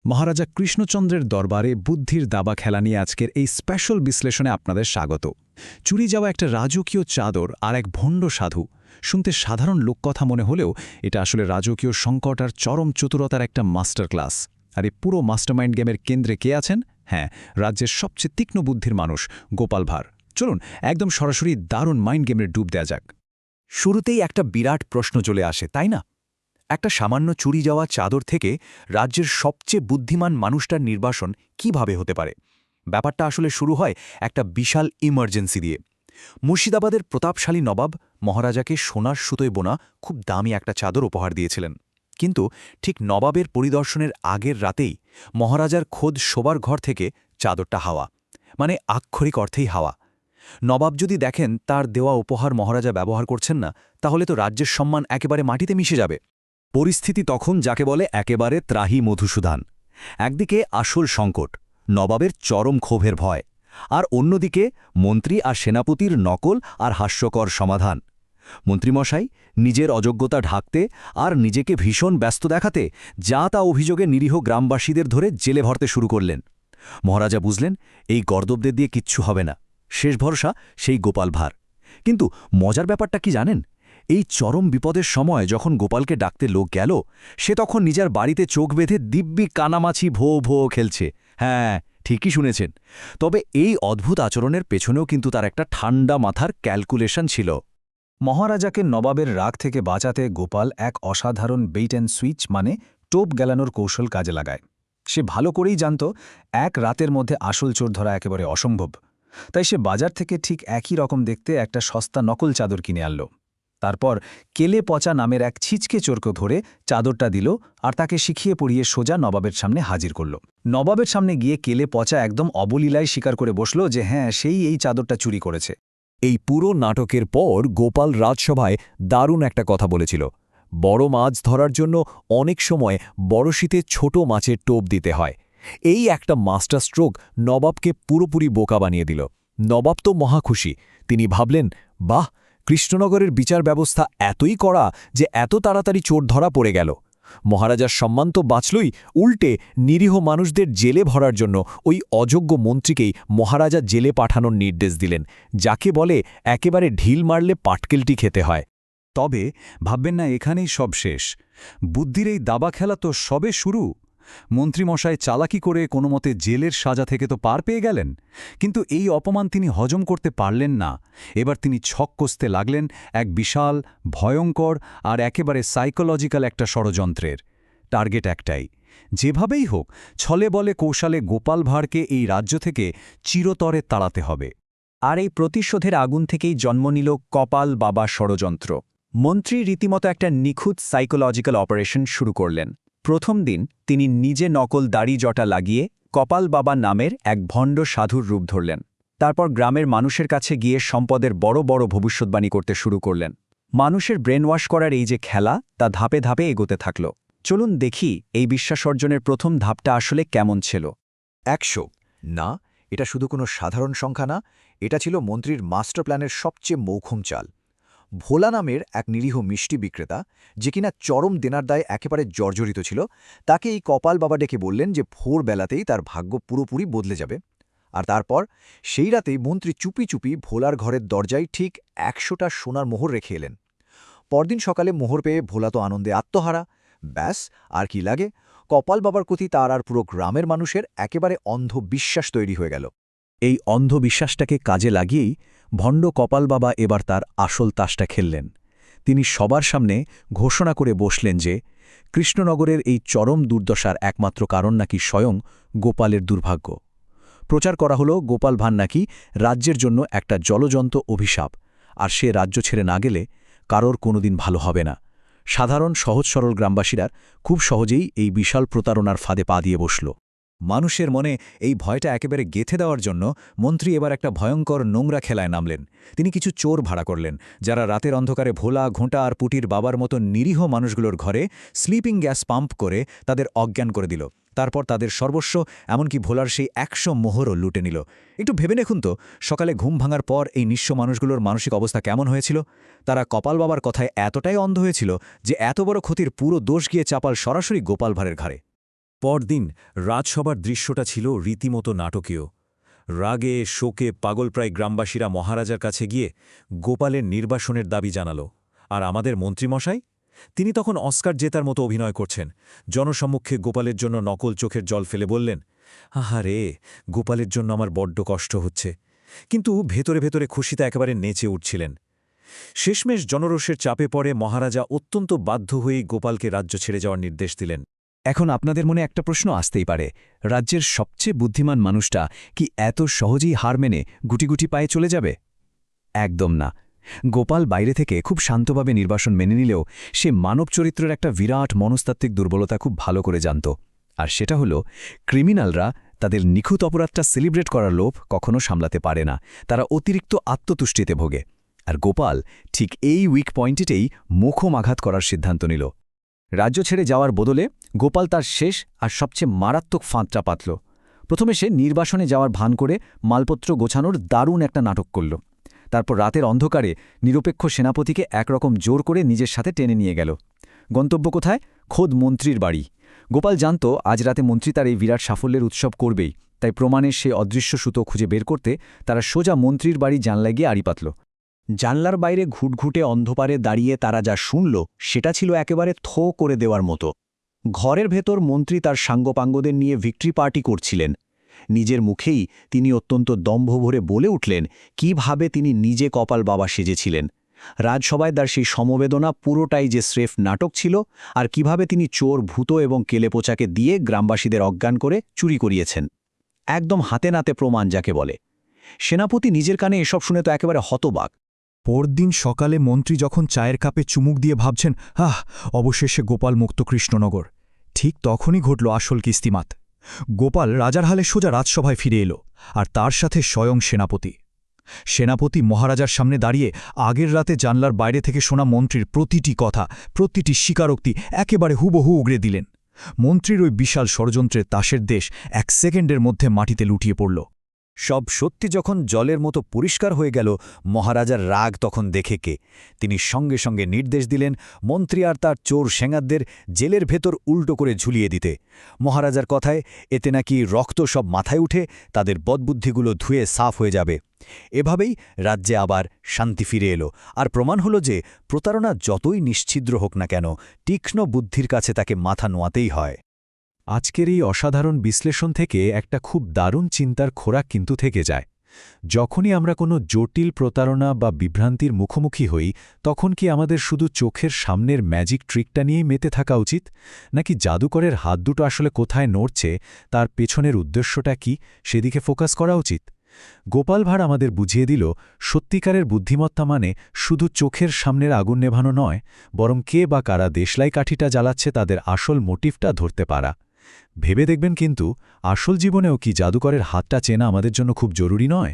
মহারাজা কৃষ্ণচন্দ্রের দরবারে বুদ্ধির দাবা খেলা নিয়ে আজকের এই স্পেশাল বিশ্লেষণে আপনাদের স্বাগত। চুরি যাওয়া একটা রাজকীয় চাদর আর এক ভণ্ড সাধু, শুনতে সাধারণ লোককথা মনে হলেও এটা আসলে রাজকীয় সংকট আর চরম চতুরতার একটা মাস্টার ক্লাস। আর এই পুরো মাস্টারমাইন্ড গেমের কেন্দ্রে কে আছেন? হ্যাঁ, রাজ্যের সবচেয়ে তীক্ষ্ণ বুদ্ধির মানুষ গোপাল ভাঁড়। চলুন একদম সরাসরি দারুণ মাইন্ড গেমের ডুব দেয়া যাক। শুরুতেই একটা বিরাট প্রশ্ন চলে আসে, তাই না? একটা সামান্য চুরি যাওয়া চাদর থেকে রাজ্যের সবচেয়ে বুদ্ধিমান মানুষটার নির্বাসন কিভাবে হতে পারে? ব্যাপারটা আসলে শুরু হয় একটা বিশাল ইমার্জেন্সি দিয়ে। মুর্শিদাবাদের প্রতাপশালী নবাব মহারাজাকে সোনার সুতোয় বোনা খুব দামি একটা চাদর উপহার দিয়েছিলেন। কিন্তু ঠিক নবাবের পরিদর্শনের আগের রাতেই মহারাজার খোদ শোবার ঘর থেকে চাদরটা হাওয়া, মানে আক্ষরিক অর্থেই হাওয়া। নবাব যদি দেখেন তার দেওয়া উপহার মহারাজা ব্যবহার করছেন না, তাহলে তো রাজ্যের সম্মান একেবারে মাটিতে মিশে যাবে। পরিস্থিতি তখন যাকে বলে একেবারে ত্রাহি মধুসূদন। একদিকে আসল সংকট, নবাবের চরম ক্ষোভের ভয়, আর অন্যদিকে মন্ত্রী আর সেনাপতির নকল আর হাস্যকর সমাধান। মন্ত্রীমশাই নিজের অযোগ্যতা ঢাকতে আর নিজেকে ভীষণ ব্যস্ত দেখাতে যা তা অভিযোগে নিরীহ গ্রামবাসীদের ধরে জেলে ভরতে শুরু করলেন। মহারাজা বুঝলেন এই গর্দবদের দিয়ে কিচ্ছু হবে না, শেষ ভরসা সেই গোপাল ভাঁড়। কিন্তু মজার ব্যাপারটা কি জানেন? এই চরম বিপদের সময় যখন গোপালকে ডাকতে লোক গেল, সে তখন নিজের বাড়িতে চোখ বেঁধে দিব্যি কানামাছি ভো ভো খেলছে। হ্যাঁ, ঠিকই শুনেছেন। তবে এই অদ্ভুত আচরণের পেছনেও কিন্তু তার একটা ঠান্ডা মাথার ক্যালকুলেশন ছিল। মহারাজাকে নবাবের রাগ থেকে বাঁচাতে গোপাল এক অসাধারণ বেইট অ্যান্ড সুইচ, মানে টোপ গেলানোর কৌশল কাজে লাগায়। সে ভালো করেই জানত এক রাতের মধ্যে আসল চোর ধরা একেবারে অসম্ভব। তাই সে বাজার থেকে ঠিক একই রকম দেখতে একটা সস্তা নকল চাদর কিনে আনল। তারপর কেলে পচা নামের এক ছিচকে চোরকে ধরে চাদরটা দিল আর তাকে শিখিয়ে পড়িয়ে সোজা নবাবের সামনে হাজির করল। নবাবের সামনে গিয়ে কেলে পচা একদম অবলীলায় স্বীকার করে বসল যে হ্যাঁ, সেই এই চাদরটা চুরি করেছে। এই পুরো নাটকের পর গোপাল রাজসভায় দারুণ একটা কথা বলেছিল। বড় মাছ ধরার জন্য অনেক সময় বড়শিতে ছোট মাছের টোপ দিতে হয়। এই একটা মাস্টার স্ট্রোক নবাবকে পুরোপুরি বোকা বানিয়ে দিল। নবাব তো মহাখুশি। তিনি ভাবলেন, বাহ, কৃষ্ণনগরের বিচার ব্যবস্থা এতই কড়া যে এত তাড়াতাড়ি চোর ধরা পড়ে গেল। মহারাজার সম্মান তো বাঁচলই, উল্টে নিরীহ মানুষদের জেলে ভরার জন্য ওই অযোগ্য মন্ত্রীকেই মহারাজা জেলে পাঠানোর নির্দেশ দিলেন, যাকে বলে একেবারে ঢিল মারলে পাটকেলটি খেতে হয়। তবে ভাববেন না এখানেই সব শেষ। বুদ্ধির এই দাবা খেলা তো সবে শুরু। মন্ত্রীমশাই চালাকি করে কোনোমতে জেলের সাজা থেকে তো পার পেয়ে গেলেন, কিন্তু এই অপমান তিনি হজম করতে পারলেন না। এবার তিনি ছক কষতে লাগলেন এক বিশাল, ভয়ঙ্কর আর একেবারে সাইকোলজিক্যাল একটা ষড়যন্ত্রের। টার্গেট একটাই, যেভাবেই হোক ছলে বলে কৌশলে গোপাল ভাঁড়কে এই রাজ্য থেকে চিরতরে তাড়াতে হবে। আর এই প্রতিশোধের আগুন থেকেই জন্ম নিল কপাল বাবা ষড়যন্ত্র। মন্ত্রী রীতিমতো একটা নিখুঁত সাইকোলজিক্যাল অপারেশন শুরু করলেন। প্রথম দিন তিনি নিজে নকল দাড়ি জটা লাগিয়ে কপাল বাবা নামের এক ভণ্ড সাধুর রূপ ধরলেন। তারপর গ্রামের মানুষের কাছে গিয়ে সম্পদের বড় বড় ভবিষ্যৎবাণী করতে শুরু করলেন। মানুষের ব্রেন ওয়াশ করার এই যে খেলা, তা ধাপে ধাপে এগোতে থাকল। চলুন দেখি এই বিশ্বাস অর্জনের প্রথম ধাপটা আসলে কেমন ছিল। 100 না, এটা শুধু কোনো সাধারণ সংখ্যা না, এটা ছিল মন্ত্রীর মাস্টার প্ল্যানের সবচেয়ে মৌখুম চাল। ভোলা নামের এক নিরীহ মিষ্টি বিক্রেতা, যে কিনা চরম দেনার দায় একেবারে জর্জরিত ছিল, তাকে এই কপাল বাবা ডেকে বললেন যে ভোরবেলাতেই তার ভাগ্য পুরোপুরি বদলে যাবে। আর তারপর সেই রাতেই মন্ত্রী চুপি চুপি ভোলার ঘরের দরজায় ঠিক 100টা সোনার মোহর রেখে এলেন। পরদিন সকালে মোহর পেয়ে ভোলা তো আনন্দে আত্মহারা। ব্যাস, আর কি লাগে, কপাল বাবার প্রতি তার আর পুরো গ্রামের মানুষের একেবারে অন্ধ বিশ্বাস তৈরি হয়ে গেল। এই অন্ধবিশ্বাসটাকে কাজে লাগিয়েই ভণ্ড কপাল বাবা এবার তার আসল তাসটা খেললেন। তিনি সবার সামনে ঘোষণা করে বসলেন যে কৃষ্ণনগরের এই চরম দুর্দশার একমাত্র কারণ নাকি স্বয়ং গোপালের দুর্ভাগ্য। প্রচার করা হলো গোপাল ভাঁড় নাকি রাজ্যের জন্য একটা জলজন্ত অভিশাপ, আর সে রাজ্য ছেড়ে না গেলে কারোর কোনোদিন ভালো হবে না। সাধারণ সহজ সরল গ্রামবাসীরা খুব সহজেই এই বিশাল প্রতারণার ফাঁদে পা দিয়ে বসল। মানুষের মনে এই ভয়টা একেবারে গেঁথে দেওয়ার জন্য মন্ত্রী এবার একটা ভয়ঙ্কর নোংরা খেলায় নামলেন। তিনি কিছু চোর ভাড়া করলেন, যারা রাতের অন্ধকারে ভোলা, ঘোঁটা আর পুটির বাবার মতো নিরীহ মানুষগুলোর ঘরে স্লিপিং গ্যাস পাম্প করে তাদের অজ্ঞান করে দিল। তারপর তাদের সর্বস্ব, এমনকি ভোলার সেই 100 মোহরও লুটে নিল। একটু ভেবে দেখুন তো, সকালে ঘুম ভাঙার পর এই নিঃস্ব মানুষগুলোর মানসিক অবস্থা কেমন হয়েছিল। তারা কপাল বাবার কথায় এতটাই অন্ধ হয়েছিল যে এত বড় ক্ষতির পুরো দোষ গিয়ে চাপাল সরাসরি গোপাল ভাঁড়ের ঘাড়ে। পরদিন রাজসভার দৃশ্যটা ছিল রীতিমতো নাটকীয়। রাগে শোকে পাগলপ্রায় গ্রামবাসীরা মহারাজার কাছে গিয়ে গোপালের নির্বাসনের দাবি জানাল। আর আমাদের মন্ত্রীমশাই, তিনি তখন অস্কার জেতার মতো অভিনয় করছেন। জনসম্মুখে গোপালের জন্য নকল চোখের জল ফেলে বললেন, আহারে, গোপালের জন্য আমার বড্ড কষ্ট হচ্ছে। কিন্তু ভেতরে ভেতরে খুশিতে একেবারে নেচে উঠছিলেন। শেষমেশ জনরোষের চাপে পড়ে মহারাজা অত্যন্ত বাধ্য হয়েই গোপালকে রাজ্য ছেড়ে যাওয়ার নির্দেশ দিলেন। এখন আপনাদের মনে একটা প্রশ্ন আসতেই পারে, রাজ্যের সবচেয়ে বুদ্ধিমান মানুষটা কি এত সহজেই হার মেনে গুটি পায়ে চলে যাবে? একদম না। গোপাল বাইরে থেকে খুব শান্তভাবে নির্বাসন মেনে নিলেও সে মানব চরিত্রের একটা বিরাট মনস্তাত্ত্বিক দুর্বলতা খুব ভালো করে জানত। আর সেটা হলো, ক্রিমিনালরা তাদের নিখুঁত অপরাধটা সেলিব্রেট করার লোভ কখনো সামলাতে পারে না। তারা অতিরিক্ত আত্মতুষ্টিতে ভোগে। আর গোপাল ঠিক এই উইক পয়েন্টেই মুখোম আঘাত করার সিদ্ধান্ত নিল। রাজ্য ছেড়ে যাওয়ার বদলে গোপাল তার শেষ আর সবচেয়ে মারাত্মক ফাঁদটা পাতল। প্রথমে সে নির্বাসনে যাওয়ার ভান করে মালপত্র গোছানোর দারুণ একটা নাটক করল। তারপর রাতের অন্ধকারে নিরপেক্ষ সেনাপতিকে একরকম জোর করে নিজের সাথে টেনে নিয়ে গেল। গন্তব্য কোথায়? খোদ মন্ত্রীর বাড়ি। গোপাল জানত আজ রাতে মন্ত্রী তার এই বিরাট সাফল্যের উৎসব করবেই, তাই প্রমাণের সেই অদৃশ্য সুতো খুঁজে বের করতে তারা সোজা মন্ত্রীর বাড়ি জানলায় গিয়ে আড়ি পাতল। জানলার বাইরে ঘুটঘুটে অন্ধকারে দাঁড়িয়ে তারা যা শুনল সেটা ছিল একেবারে থো করে দেওয়ার মতো। ঘরের ভেতর মন্ত্রী তার সাঙ্গপাঙ্গদের নিয়ে ভিক্টরি পার্টি করছিলেন। নিজের মুখেই তিনি অত্যন্ত দম্ভ ভরে বলে উঠলেন কিভাবে তিনি নিজে কপাল বাবা সেজেছিলেন। রাজসভায় তার সেই সমবেদনা পুরোটাই যে স্রেফ নাটক ছিল, আর কিভাবে তিনি চোর, ভূত এবং কেলেপোচাকে দিয়ে গ্রামবাসীদের অজ্ঞান করে চুরি করিয়েছেন। একদম হাতে নাতে প্রমাণ যাকে বলে। সেনাপতি নিজের কানে এসব শুনে তো একেবারে হতবাক। পরদিন সকালে মন্ত্রী যখন চায়ের কাপে চুমুক দিয়ে ভাবছেন, অবশেষে গোপাল মুক্ত কৃষ্ণনগর, ঠিক তখনই ঘটল আসল কিস্তিমাত। গোপাল রাজার হালে সোজা রাজসভায় ফিরে এলো, আর তার সাথে স্বয়ং সেনাপতি। সেনাপতি মহারাজার সামনে দাঁড়িয়ে আগের রাতে জানলার বাইরে থেকে শোনা মন্ত্রীর প্রতিটি কথা, প্রতিটি স্বীকারোক্তি একেবারে হুবহু উগড়ে দিলেন। মন্ত্রীর ওই বিশাল ষড়যন্ত্রের তাসের দেশ 1 সেকেন্ডের মধ্যে মাটিতে লুটিয়ে পড়ল। সব সত্যি যখন জলের মতো পরিষ্কার হয়ে গেল, মহারাজার রাগ তখন দেখে কে। তিনি সঙ্গে সঙ্গে নির্দেশ দিলেন মন্ত্রী আর তার চোর সেঙ্গাদের জেলের ভেতর উল্টো করে ঝুলিয়ে দিতে। মহারাজার কথায় এতে নাকি রক্ত সব মাথায় উঠে তাদের বদবুদ্ধিগুলো ধুয়ে সাফ হয়ে যাবে। এভাবেই রাজ্যে আবার শান্তি ফিরে এলো। আর প্রমাণ হলো যে প্রতারণা যতই নিশ্ছিদ্র হোক না কেন, তীক্ষ্ণ বুদ্ধির কাছে তাকে মাথা নোয়াতেই হয়। আজকের এই অসাধারণ বিশ্লেষণ থেকে একটা খুব দারুণ চিন্তার খোরাক কিন্তু থেকে যায়। যখনই আমরা কোনো জটিল প্রতারণা বা বিভ্রান্তির মুখোমুখি হই, তখন কি আমাদের শুধু চোখের সামনের ম্যাজিক ট্রিকটা নিয়েই মেতে থাকা উচিত, নাকি জাদুকরের হাত দুটো আসলে কোথায় নড়ছে, তার পেছনের উদ্দেশ্যটা কি, সেদিকে ফোকাস করা উচিত? গোপাল ভাঁড় আমাদের বুঝিয়ে দিল, সত্যিকারের বুদ্ধিমত্তা মানে শুধু চোখের সামনের আগুন নেভানো নয়, বরং কে বা কারা দেশলাই কাঠিটা জ্বালাচ্ছে তাদের আসল মোটিভটা ধরতে পারা। ভেবে দেখবেন কিন্তু, আসল জীবনেও কি জাদুকরের হাতটা চেনা আমাদের জন্য খুব জরুরি নয়?